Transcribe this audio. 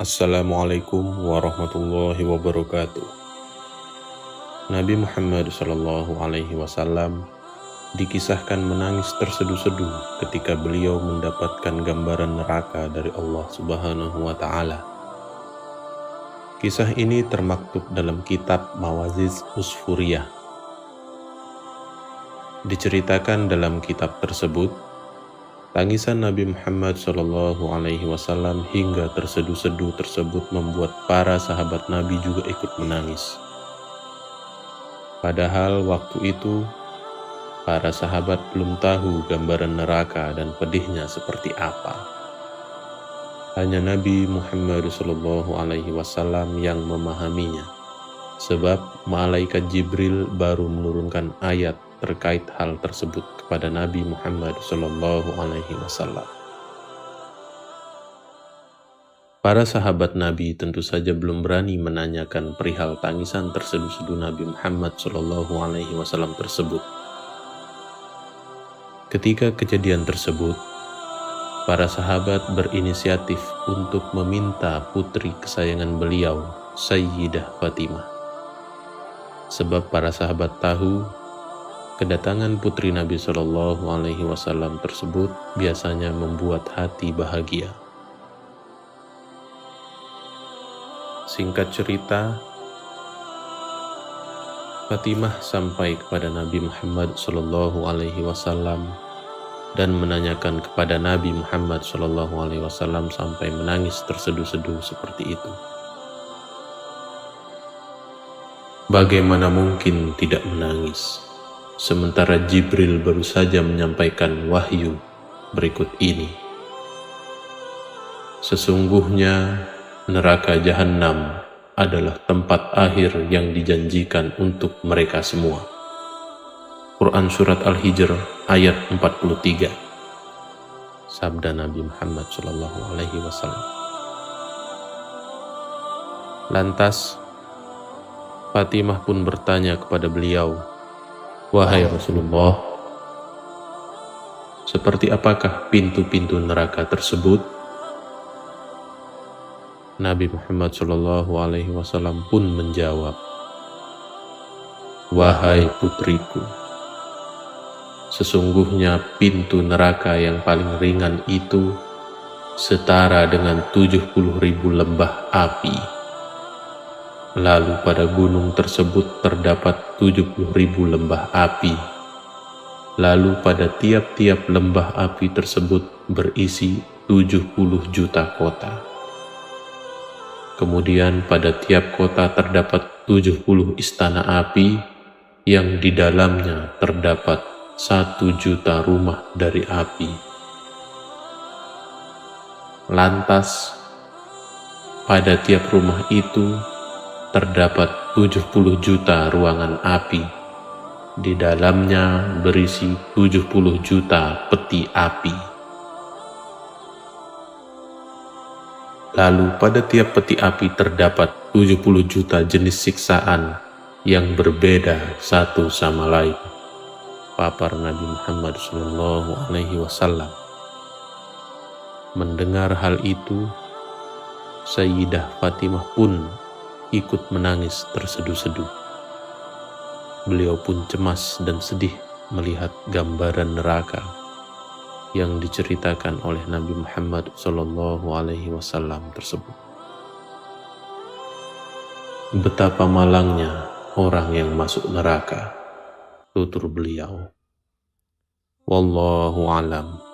Assalamualaikum warahmatullahi wabarakatuh. Nabi Muhammad SAW dikisahkan menangis terseduh-seduh ketika beliau mendapatkan gambaran neraka dari Allah Subhanahu wa Ta'ala. Kisah ini termaktub dalam kitab Mawaziz Usfuriyah. Diceritakan dalam kitab tersebut, tangisan Nabi Muhammad SAW hingga terseduh-seduh tersebut membuat para sahabat Nabi juga ikut menangis. Padahal waktu itu, para sahabat belum tahu gambaran neraka dan pedihnya seperti apa. Hanya Nabi Muhammad SAW yang memahaminya, sebab malaikat Jibril baru menurunkan ayat terkait hal tersebut kepada Nabi Muhammad SAW. Para sahabat Nabi tentu saja belum berani menanyakan perihal tangisan terseduh-seduh Nabi Muhammad SAW tersebut. Ketika kejadian tersebut, para sahabat berinisiatif untuk meminta putri kesayangan beliau, Sayyidah Fatimah. Sebab para sahabat tahu kedatangan putri Nabi SAW tersebut biasanya membuat hati bahagia. Singkat cerita, Fatimah sampai kepada Nabi Muhammad SAW dan menanyakan kepada Nabi Muhammad SAW sampai menangis terseduh-seduh seperti itu. Bagaimana mungkin tidak menangis? Sementara Jibril baru saja menyampaikan wahyu berikut ini. Sesungguhnya neraka Jahannam adalah tempat akhir yang dijanjikan untuk mereka semua. Quran Surat Al-Hijr ayat 43. Sabda Nabi Muhammad SAW. Lantas Fatimah pun bertanya kepada beliau, "Wahai Rasulullah, seperti apakah pintu-pintu neraka tersebut?" Nabi Muhammad SAW pun menjawab, "Wahai putriku, sesungguhnya pintu neraka yang paling ringan itu setara dengan 70.000 lembah api. Lalu pada gunung tersebut terdapat 70.000 lembah api. Lalu pada tiap-tiap lembah api tersebut berisi 70 juta kota. Kemudian pada tiap kota terdapat 70 istana api yang di dalamnya terdapat 1 juta rumah dari api. Lantas pada tiap rumah itu terdapat 70 juta ruangan api. Di dalamnya berisi 70 juta peti api. Lalu pada tiap peti api terdapat 70 juta jenis siksaan yang berbeda satu sama lain." Papar Nabi Muhammad SAW. Mendengar hal itu, Sayyidah Fatimah pun ikut menangis terseduh-seduh. Beliau pun cemas dan sedih melihat gambaran neraka yang diceritakan oleh Nabi Muhammad SAW tersebut. Betapa malangnya orang yang masuk neraka, tutur beliau. Wallahu a'lam.